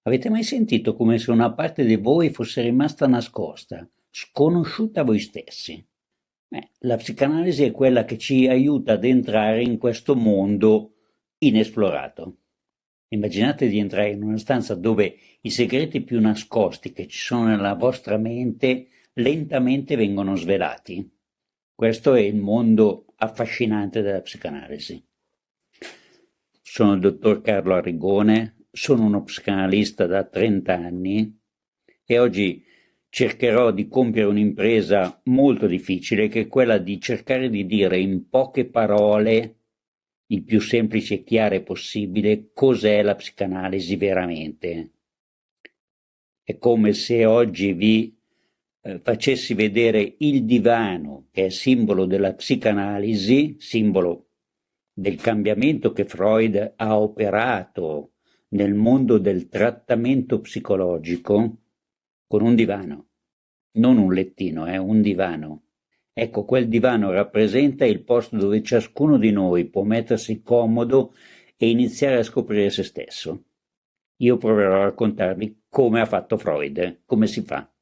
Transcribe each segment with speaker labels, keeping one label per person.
Speaker 1: Avete mai sentito come se una parte di voi fosse rimasta nascosta, sconosciuta a voi stessi? La psicanalisi è quella che ci aiuta ad entrare in questo mondo inesplorato. Immaginate di entrare in una stanza dove i segreti più nascosti che ci sono nella vostra mente lentamente vengono svelati. Questo è il mondo affascinante della psicanalisi. Sono il dottor Carlo Arrigone, sono uno psicanalista da 30 anni e oggi cercherò di compiere un'impresa molto difficile, che è quella di cercare di dire in poche parole, il più semplice e chiare possibile, cos'è la psicanalisi veramente. È come se oggi vi facessi vedere il divano, che è simbolo della psicanalisi, simbolo del cambiamento che Freud ha operato nel mondo del trattamento psicologico, con un divano, non un lettino, un divano. Ecco, quel divano rappresenta il posto dove ciascuno di noi può mettersi comodo e iniziare a scoprire se stesso. Io proverò a raccontarvi come ha fatto Freud, come si fa.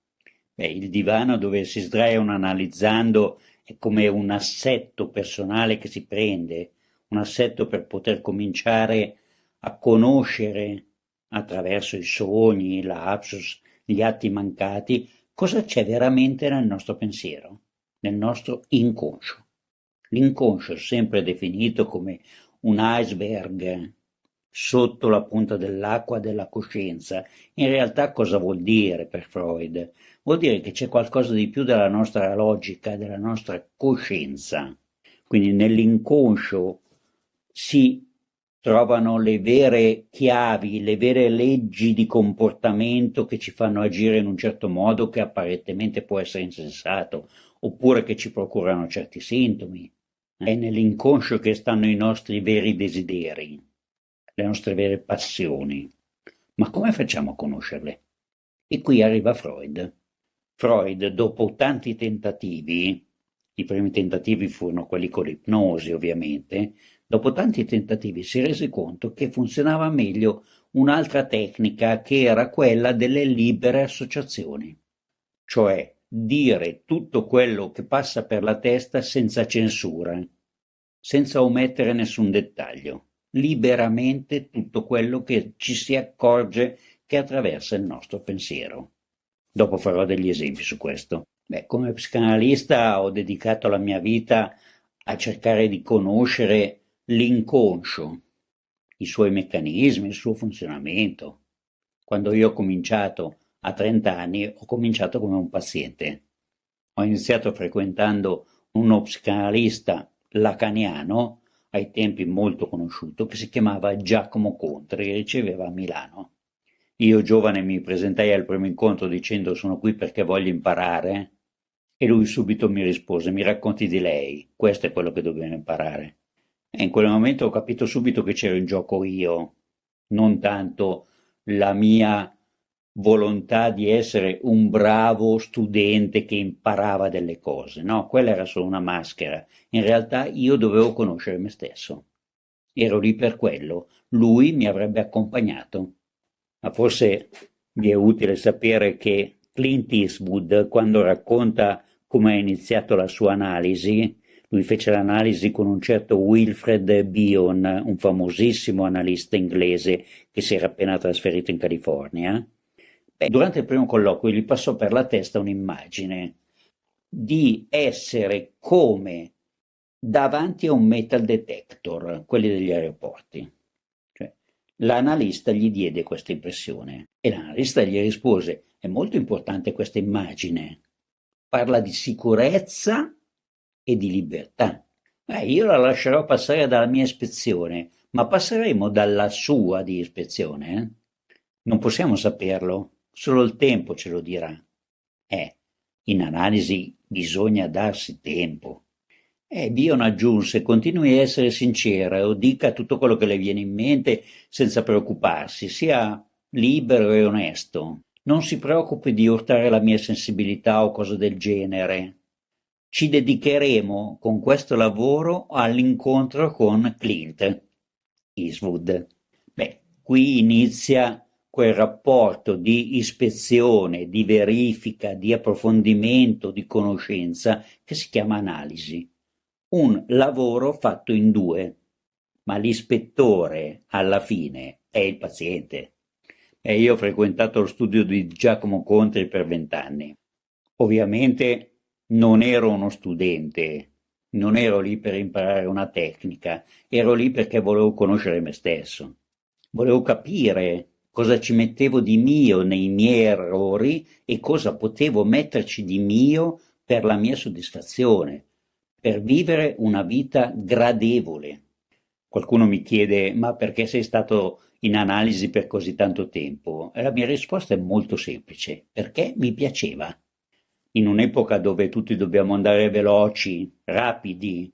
Speaker 1: Il divano dove si sdraiano analizzando è come un assetto personale che si prende, un assetto per poter cominciare a conoscere attraverso i sogni, i lapsus, gli atti mancati, cosa c'è veramente nel nostro pensiero, nel nostro inconscio. L'inconscio è sempre definito come un iceberg sotto la punta dell'acqua della coscienza. In realtà cosa vuol dire per Freud? Vuol dire che c'è qualcosa di più della nostra logica, della nostra coscienza. Quindi nell'inconscio si trovano le vere chiavi, le vere leggi di comportamento che ci fanno agire in un certo modo che apparentemente può essere insensato, oppure che ci procurano certi sintomi. È nell'inconscio che stanno i nostri veri desideri, le nostre vere passioni. Ma come facciamo a conoscerle? E qui arriva Freud. Freud, dopo tanti tentativi, i primi tentativi furono quelli con l'ipnosi ovviamente, dopo tanti tentativi si rese conto che funzionava meglio un'altra tecnica, che era quella delle libere associazioni, cioè dire tutto quello che passa per la testa senza censura, senza omettere nessun dettaglio, liberamente tutto quello che ci si accorge che attraversa il nostro pensiero. Dopo farò degli esempi su questo. Come psicanalista ho dedicato la mia vita a cercare di conoscere l'inconscio, i suoi meccanismi, il suo funzionamento. Quando io ho cominciato a 30 anni, ho cominciato come un paziente. Ho iniziato frequentando uno psicanalista lacaniano, ai tempi molto conosciuto, che si chiamava Giacomo Contri, che riceveva a Milano. Io giovane mi presentai al primo incontro dicendo sono qui perché voglio imparare, e lui subito mi rispose mi racconti di lei, questo è quello che dobbiamo imparare. E in quel momento ho capito subito che c'ero in gioco io, non tanto la mia volontà di essere un bravo studente che imparava delle cose, no, quella era solo una maschera. In realtà io dovevo conoscere me stesso. Ero lì per quello, lui mi avrebbe accompagnato. Ma forse vi è utile sapere che Clint Eastwood, quando racconta come ha iniziato la sua analisi, lui fece l'analisi con un certo Wilfred Bion, un famosissimo analista inglese che si era appena trasferito in California. Durante il primo colloquio gli passò per la testa un'immagine di essere come davanti a un metal detector, quelli degli aeroporti. Cioè, l'analista gli diede questa impressione e l'analista gli rispose: è molto importante questa immagine, parla di sicurezza e di libertà. Io la lascerò passare dalla mia ispezione, ma passeremo dalla sua di ispezione? Non possiamo saperlo, solo il tempo ce lo dirà. In analisi bisogna darsi tempo. Bion aggiunse: continui a essere sincera o dica tutto quello che le viene in mente senza preoccuparsi, sia libero e onesto. Non si preoccupi di urtare la mia sensibilità o cose del genere. Ci dedicheremo con questo lavoro all'incontro con Clint Eastwood. Qui inizia quel rapporto di ispezione, di verifica, di approfondimento, di conoscenza che si chiama analisi. Un lavoro fatto in due, ma l'ispettore alla fine è il paziente. E io ho frequentato lo studio di Giacomo Contri per 20 anni. Ovviamente non ero uno studente, non ero lì per imparare una tecnica, ero lì perché volevo conoscere me stesso. Volevo capire cosa ci mettevo di mio nei miei errori e cosa potevo metterci di mio per la mia soddisfazione, per vivere una vita gradevole. Qualcuno mi chiede: ma perché sei stato in analisi per così tanto tempo? E la mia risposta è molto semplice: perché mi piaceva. In un'epoca dove tutti dobbiamo andare veloci, rapidi,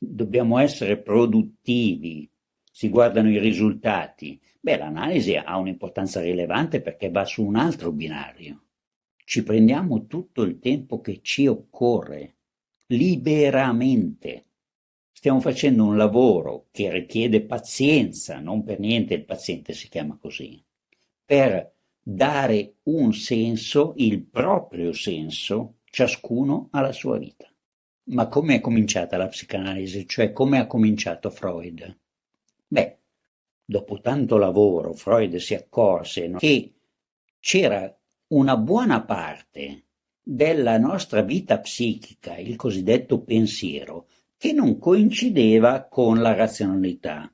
Speaker 1: dobbiamo essere produttivi, si guardano i risultati, l'analisi ha un'importanza rilevante perché va su un altro binario. Ci prendiamo tutto il tempo che ci occorre, liberamente. Stiamo facendo un lavoro che richiede pazienza, non per niente il paziente si chiama così, per dare un senso, il proprio senso, ciascuno alla sua vita. Ma come è cominciata la psicanalisi? Cioè, come ha cominciato Freud? Dopo tanto lavoro, Freud si accorse, no, che c'era una buona parte della nostra vita psichica, il cosiddetto pensiero, che non coincideva con la razionalità,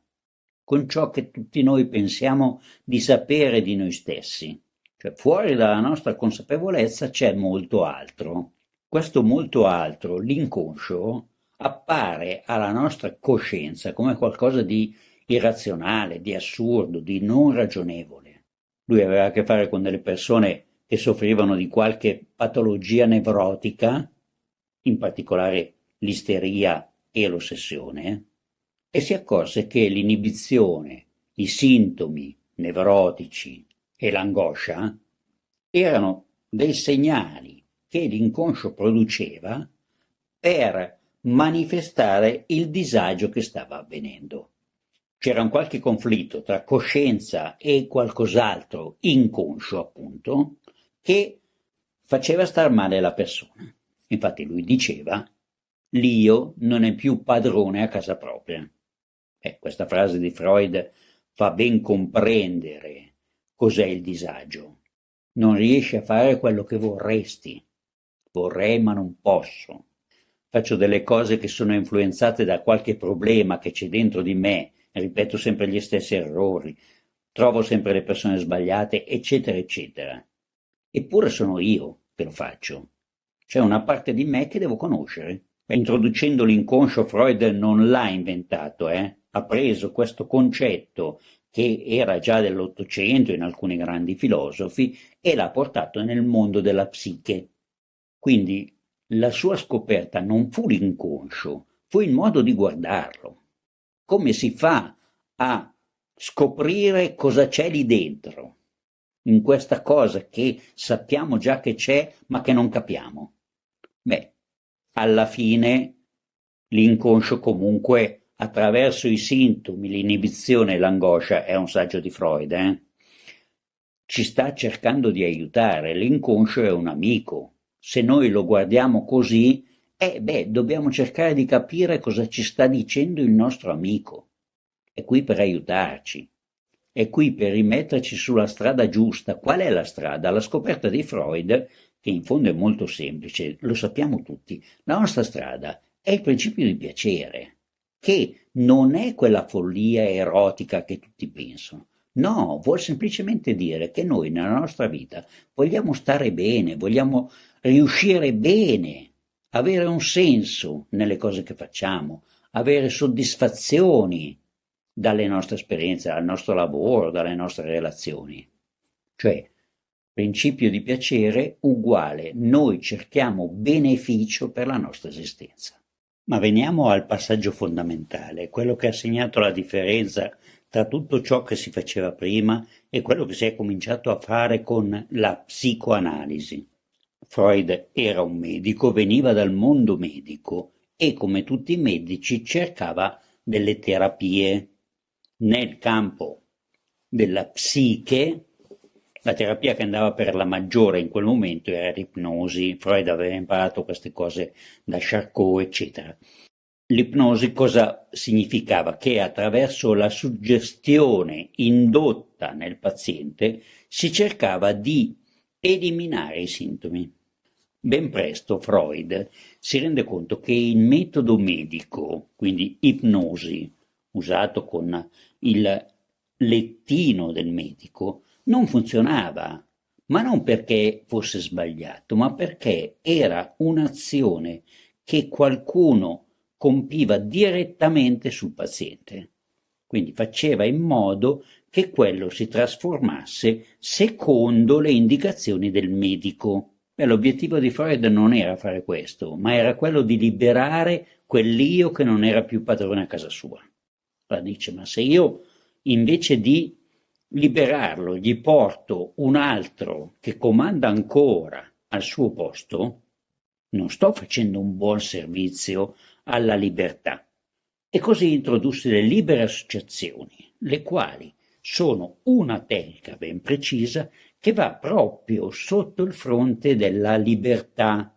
Speaker 1: con ciò che tutti noi pensiamo di sapere di noi stessi. Cioè, fuori dalla nostra consapevolezza c'è molto altro. Questo molto altro, l'inconscio, appare alla nostra coscienza come qualcosa di irrazionale, di assurdo, di non ragionevole. Lui aveva a che fare con delle persone che soffrivano di qualche patologia nevrotica, in particolare l'isteria e l'ossessione, e si accorse che l'inibizione, i sintomi nevrotici e l'angoscia erano dei segnali che l'inconscio produceva per manifestare il disagio che stava avvenendo. C'era un qualche conflitto tra coscienza e qualcos'altro inconscio, appunto, che faceva star male la persona. Infatti lui diceva: l'io non è più padrone a casa propria. Questa frase di Freud fa ben comprendere cos'è il disagio. Non riesci a fare quello che vorresti. Vorrei ma non posso. Faccio delle cose che sono influenzate da qualche problema che c'è dentro di me, ripeto sempre gli stessi errori, trovo sempre le persone sbagliate, eccetera, eccetera. Eppure sono io che lo faccio. C'è una parte di me che devo conoscere. Introducendo l'inconscio, Freud non l'ha inventato, ha preso questo concetto che era già dell'Ottocento in alcuni grandi filosofi e l'ha portato nel mondo della psiche. Quindi la sua scoperta non fu l'inconscio, fu il modo di guardarlo. Come si fa a scoprire cosa c'è lì dentro, in questa cosa che sappiamo già che c'è ma che non capiamo? Alla fine l'inconscio comunque, attraverso i sintomi, l'inibizione e l'angoscia, è un saggio di Freud, ci sta cercando di aiutare. L'inconscio è un amico. Se noi lo guardiamo così, dobbiamo cercare di capire cosa ci sta dicendo il nostro amico. È qui per aiutarci, è qui per rimetterci sulla strada giusta. Qual è la strada? La scoperta di Freud, che in fondo è molto semplice, lo sappiamo tutti. La nostra strada è il principio di piacere, che non è quella follia erotica che tutti pensano. No, vuol semplicemente dire che noi nella nostra vita vogliamo stare bene, vogliamo riuscire bene, avere un senso nelle cose che facciamo, avere soddisfazioni dalle nostre esperienze, dal nostro lavoro, dalle nostre relazioni. Cioè, principio di piacere uguale, noi cerchiamo beneficio per la nostra esistenza. Ma veniamo al passaggio fondamentale, quello che ha segnato la differenza tra tutto ciò che si faceva prima e quello che si è cominciato a fare con la psicoanalisi. Freud era un medico, veniva dal mondo medico e, come tutti i medici, cercava delle terapie. Nel campo della psiche La terapia che andava per la maggiore in quel momento era l'ipnosi. Freud aveva imparato queste cose da Charcot, eccetera. L'ipnosi cosa significava? Che attraverso la suggestione indotta nel paziente si cercava di eliminare i sintomi. Ben presto Freud si rende conto che il metodo medico, quindi ipnosi, usato con il lettino del medico, non funzionava, ma non perché fosse sbagliato, ma perché era un'azione che qualcuno compiva direttamente sul paziente. Quindi faceva in modo che quello si trasformasse secondo le indicazioni del medico. E l'obiettivo di Freud non era fare questo, ma era quello di liberare quell'io che non era più padrone a casa sua. Allora dice, ma se io invece di liberarlo gli porto un altro che comanda ancora al suo posto, non sto facendo un buon servizio alla libertà. E così introdusse le libere associazioni, le quali sono una tecnica ben precisa che va proprio sotto il fronte della libertà,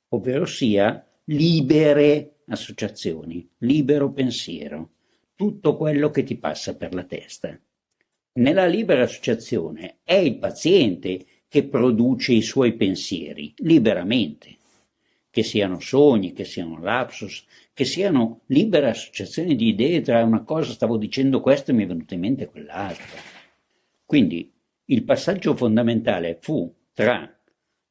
Speaker 1: ovvero sia libere associazioni, libero pensiero, tutto quello che ti passa per la testa. Nella libera associazione è il paziente che produce i suoi pensieri liberamente, che siano sogni, che siano lapsus, che siano libere associazioni di idee tra una cosa, stavo dicendo questo e mi è venuto in mente quell'altra. Quindi il passaggio fondamentale fu tra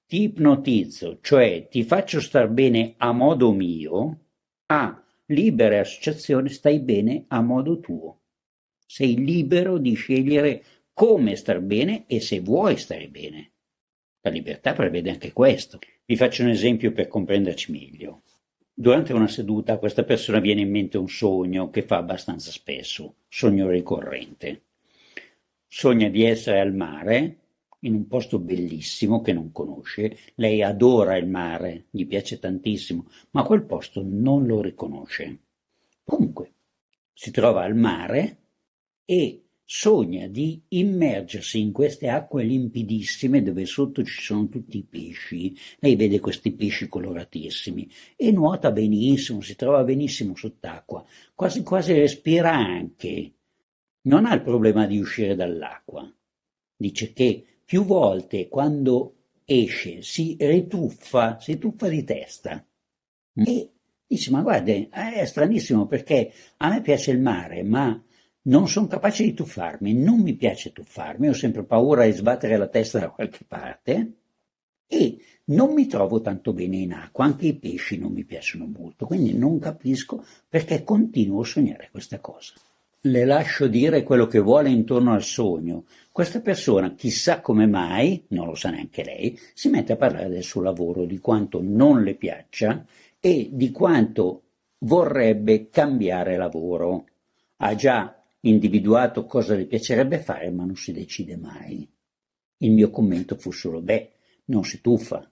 Speaker 1: ti ipnotizzo, cioè ti faccio star bene a modo mio, a libere associazioni, stai bene a modo tuo. Sei libero di scegliere come star bene e se vuoi stare bene. La libertà prevede anche questo. Vi faccio un esempio per comprenderci meglio. Durante una seduta a questa persona viene in mente un sogno che fa abbastanza spesso, sogno ricorrente. Sogna di essere al mare, in un posto bellissimo che non conosce. Lei adora il mare, gli piace tantissimo, ma quel posto non lo riconosce. Comunque, si trova al mare e sogna di immergersi in queste acque limpidissime dove sotto ci sono tutti i pesci. Lei vede questi pesci coloratissimi e nuota benissimo, si trova benissimo sott'acqua, quasi quasi respira anche. Non ha il problema di uscire dall'acqua. Dice che più volte quando esce si tuffa di testa. E dice, ma guarda, è stranissimo perché a me piace il mare, ma non sono capace di tuffarmi, non mi piace tuffarmi, ho sempre paura di sbattere la testa da qualche parte e non mi trovo tanto bene in acqua, anche i pesci non mi piacciono molto, quindi non capisco perché continuo a sognare questa cosa. Le lascio dire quello che vuole intorno al sogno. Questa persona, chissà come mai, non lo sa neanche lei, si mette a parlare del suo lavoro, di quanto non le piaccia e di quanto vorrebbe cambiare lavoro. Ha già individuato cosa le piacerebbe fare, ma non si decide mai. Il mio commento fu solo, non si tuffa.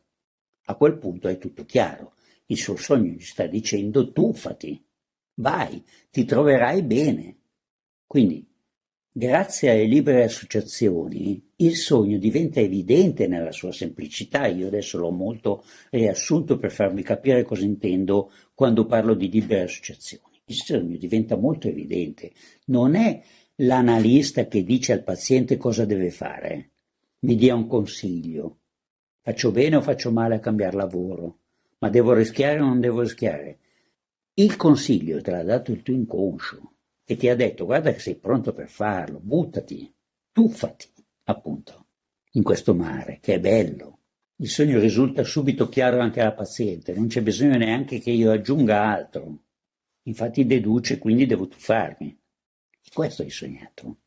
Speaker 1: A quel punto è tutto chiaro. Il suo sogno gli sta dicendo, tuffati, vai, ti troverai bene. Quindi, grazie alle libere associazioni, il sogno diventa evidente nella sua semplicità. Io adesso l'ho molto riassunto per farvi capire cosa intendo quando parlo di libere associazioni. Il sogno diventa molto evidente. Non è l'analista che dice al paziente cosa deve fare. Mi dia un consiglio. Faccio bene o faccio male a cambiare lavoro? Ma devo rischiare o non devo rischiare? Il consiglio te l'ha dato il tuo inconscio e ti ha detto guarda che sei pronto per farlo, buttati, tuffati, appunto, in questo mare che è bello. Il sogno risulta subito chiaro anche alla paziente, non c'è bisogno neanche che io aggiunga altro. Infatti deduce, quindi devo tuffarmi. Questo hai sognato.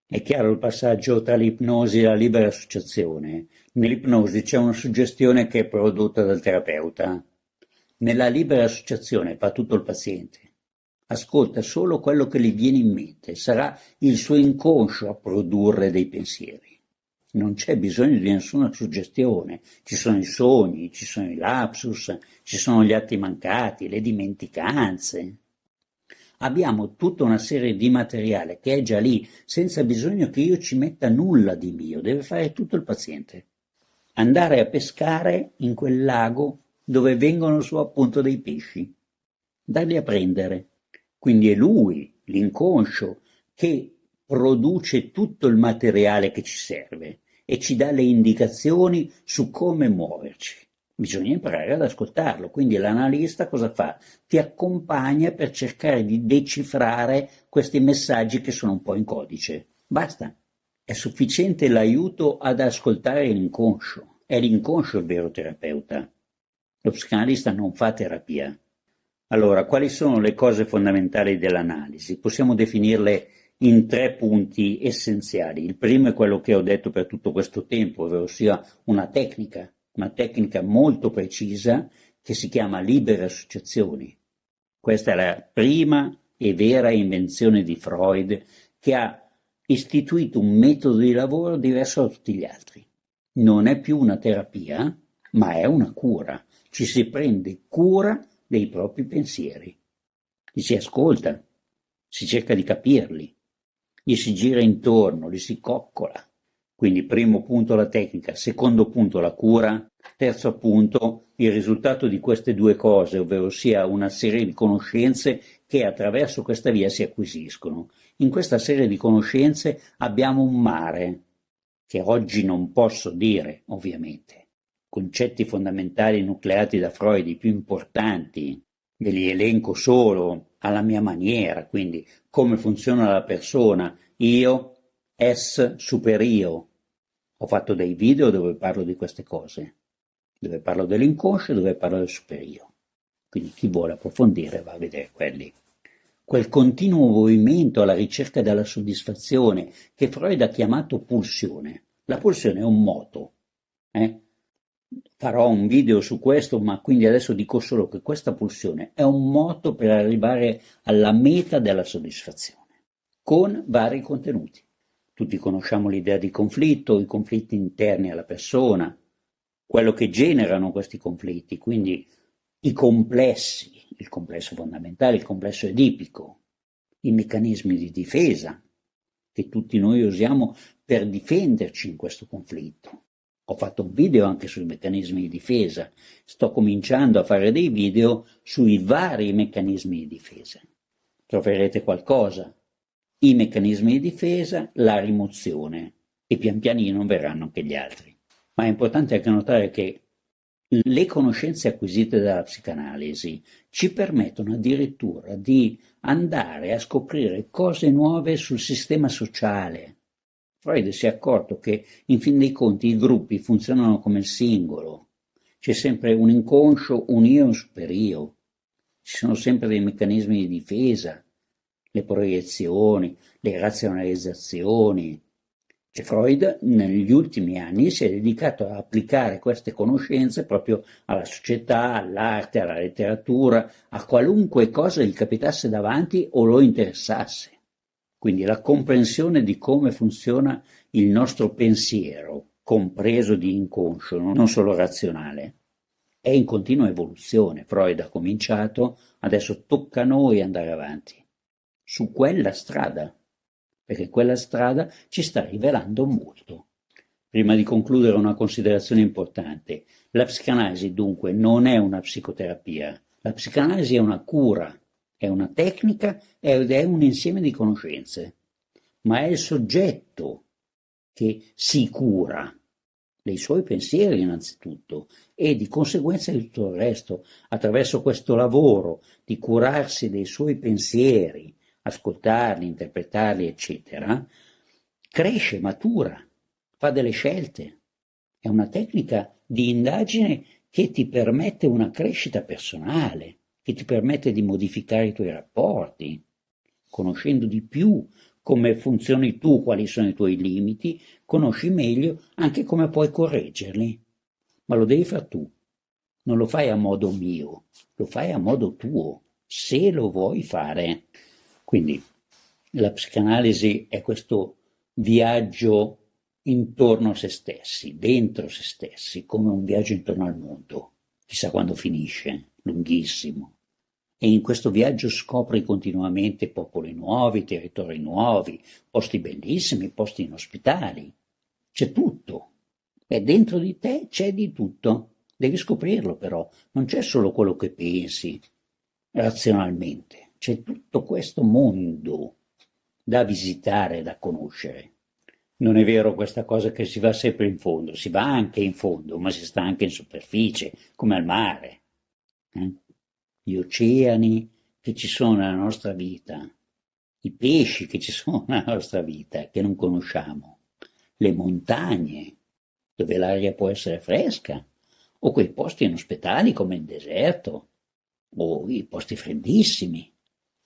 Speaker 1: È chiaro il passaggio tra l'ipnosi e la libera associazione. Nell'ipnosi c'è una suggestione che è prodotta dal terapeuta. Nella libera associazione fa tutto il paziente. Ascolta solo quello che gli viene in mente, sarà il suo inconscio a produrre dei pensieri. Non c'è bisogno di nessuna suggestione, ci sono i sogni, ci sono i lapsus, ci sono gli atti mancati, le dimenticanze. abbiamo tutta una serie di materiale che è già lì, senza bisogno che io ci metta nulla di mio, deve fare tutto il paziente. Andare a pescare in quel lago dove vengono su appunto dei pesci, darli a prendere. Quindi è lui, l'inconscio, che produce tutto il materiale che ci serve e ci dà le indicazioni su come muoverci. Bisogna imparare ad ascoltarlo, quindi l'analista cosa fa? Ti accompagna per cercare di decifrare questi messaggi che sono un po' in codice. Basta. È sufficiente l'aiuto ad ascoltare l'inconscio. È l'inconscio il vero terapeuta. Lo psicanalista non fa terapia. Allora, quali sono le cose fondamentali dell'analisi? Possiamo definirle in 3 punti essenziali. Il primo è quello che ho detto per tutto questo tempo, ovvero sia una tecnica molto precisa che si chiama libere associazioni. Questa è la prima e vera invenzione di Freud, che ha istituito un metodo di lavoro diverso da tutti gli altri. Non è più una terapia, ma è una cura. Ci si prende cura dei propri pensieri, li si ascolta, si cerca di capirli, gli si gira intorno, li si coccola. Quindi primo punto la tecnica, secondo punto la cura, terzo punto il risultato di queste 2 cose, ovvero sia una serie di conoscenze che attraverso questa via si acquisiscono. In questa serie di conoscenze abbiamo un mare, che oggi non posso dire, ovviamente. Concetti fondamentali nucleati da Freud, i più importanti, ve li elenco solo alla mia maniera, quindi come funziona la persona, io, es, superio. Ho fatto dei video dove parlo di queste cose, dove parlo dell'inconscio e dove parlo del superio. Quindi chi vuole approfondire va a vedere quelli. Quel continuo movimento alla ricerca della soddisfazione che Freud ha chiamato pulsione. La pulsione è un moto. Farò un video su questo, ma quindi adesso dico solo che questa pulsione è un moto per arrivare alla meta della soddisfazione, con vari contenuti. Tutti conosciamo l'idea di conflitto, i conflitti interni alla persona, quello che generano questi conflitti, quindi i complessi, il complesso fondamentale, il complesso edipico, i meccanismi di difesa che tutti noi usiamo per difenderci in questo conflitto. Ho fatto un video anche sui meccanismi di difesa, sto cominciando a fare dei video sui vari meccanismi di difesa. Troverete qualcosa. I meccanismi di difesa, la rimozione, e pian pianino verranno anche gli altri. Ma è importante anche notare che le conoscenze acquisite dalla psicanalisi ci permettono addirittura di andare a scoprire cose nuove sul sistema sociale. Freud si è accorto che in fin dei conti i gruppi funzionano come il singolo, c'è sempre un inconscio, un io e un superio, ci sono sempre dei meccanismi di difesa, le proiezioni, le razionalizzazioni. Freud negli ultimi anni si è dedicato a applicare queste conoscenze proprio alla società, all'arte, alla letteratura, a qualunque cosa gli capitasse davanti o lo interessasse. Quindi la comprensione di come funziona il nostro pensiero, compreso di inconscio, non solo razionale, è in continua evoluzione. Freud ha cominciato, adesso tocca a noi andare avanti su quella strada, perché quella strada ci sta rivelando molto. Prima di concludere una considerazione importante. La psicanalisi dunque non è una psicoterapia, la psicanalisi è una cura, è una tecnica ed è un insieme di conoscenze, ma è il soggetto che si cura dei suoi pensieri innanzitutto e di conseguenza di tutto il resto. Attraverso questo lavoro di curarsi dei suoi pensieri, ascoltarli, interpretarli, eccetera, cresce, matura, fa delle scelte. È una tecnica di indagine che ti permette una crescita personale, che ti permette di modificare i tuoi rapporti, conoscendo di più come funzioni tu, quali sono i tuoi limiti, conosci meglio anche come puoi correggerli. Ma lo devi fare tu, non lo fai a modo mio, lo fai a modo tuo, se lo vuoi fare. Quindi la psicanalisi è questo viaggio intorno a se stessi, dentro se stessi, come un viaggio intorno al mondo. Chissà quando finisce, lunghissimo. e in questo viaggio scopri continuamente popoli nuovi, territori nuovi, posti bellissimi, posti inospitali. C'è tutto. E dentro di te c'è di tutto. Devi scoprirlo però, non c'è solo quello che pensi razionalmente, c'è tutto questo mondo da visitare, da conoscere. Non è vero questa cosa che si va sempre in fondo, si va anche in fondo, ma si sta anche in superficie, come al mare. Gli oceani che ci sono nella nostra vita, i pesci che ci sono nella nostra vita, che non conosciamo, le montagne, dove l'aria può essere fresca, o quei posti inospitali come il deserto, o i posti freddissimi.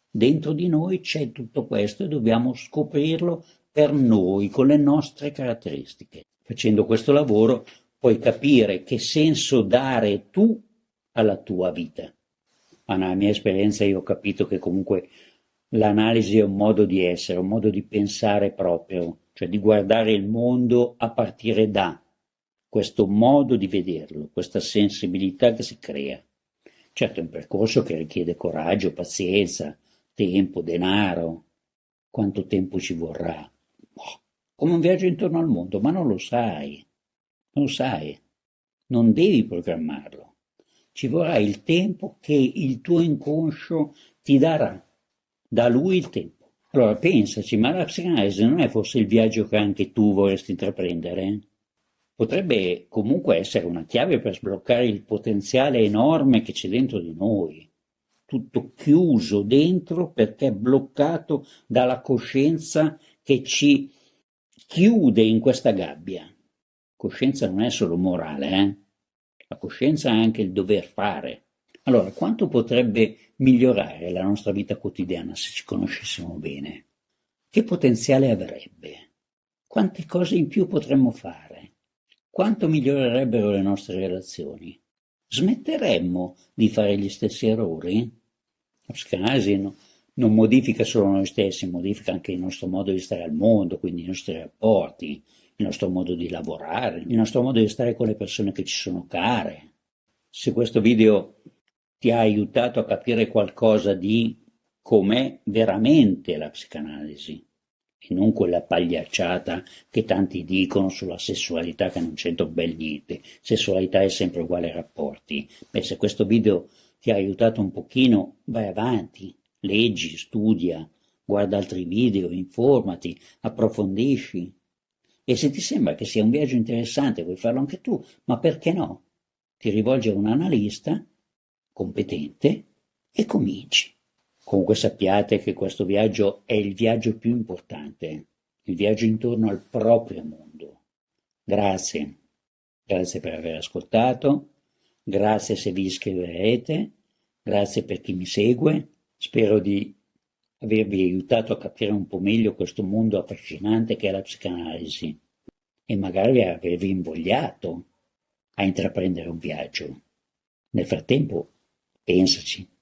Speaker 1: Dentro di noi c'è tutto questo e dobbiamo scoprirlo per noi, con le nostre caratteristiche. Facendo questo lavoro puoi capire che senso dare tu alla tua vita. Ma nella mia esperienza io ho capito che comunque l'analisi è un modo di essere, un modo di pensare proprio, cioè di guardare il mondo a partire da questo modo di vederlo, questa sensibilità che si crea. Certo è un percorso che richiede coraggio, pazienza, tempo, denaro. Quanto tempo ci vorrà? Come un viaggio intorno al mondo, ma non lo sai. Non lo sai. Non devi programmarlo. Ci vorrà il tempo che il tuo inconscio ti darà. Da lui il tempo. Allora pensaci, ma la psicanalisi non è forse il viaggio che anche tu vorresti intraprendere? Potrebbe comunque essere una chiave per sbloccare il potenziale enorme che c'è dentro di noi. Tutto chiuso dentro perché bloccato dalla coscienza che ci chiude in questa gabbia. Coscienza non è solo morale, La coscienza è anche il dover fare. Allora, quanto potrebbe migliorare la nostra vita quotidiana se ci conoscessimo bene? Che potenziale avrebbe? Quante cose in più potremmo fare? Quanto migliorerebbero le nostre relazioni? Smetteremmo di fare gli stessi errori? La psicanalisi non modifica solo noi stessi, modifica anche il nostro modo di stare al mondo, quindi i nostri rapporti, il nostro modo di lavorare, il nostro modo di stare con le persone che ci sono care. Se questo video ti ha aiutato a capire qualcosa di com'è veramente la psicanalisi e non quella pagliacciata che tanti dicono sulla sessualità che non c'entra un bel niente, sessualità è sempre uguale ai rapporti. Beh, se questo video ti ha aiutato un pochino, vai avanti, leggi, studia, guarda altri video, informati, approfondisci. E se ti sembra che sia un viaggio interessante, vuoi farlo anche tu, ma perché no? Ti rivolgi a un analista competente e cominci. Comunque sappiate che questo viaggio è il viaggio più importante, il viaggio intorno al proprio mondo. Grazie, grazie per aver ascoltato, grazie se vi iscriverete, grazie per chi mi segue, spero di avervi aiutato a capire un po' meglio questo mondo affascinante che è la psicanalisi e magari avervi invogliato a intraprendere un viaggio. Nel frattempo, pensaci.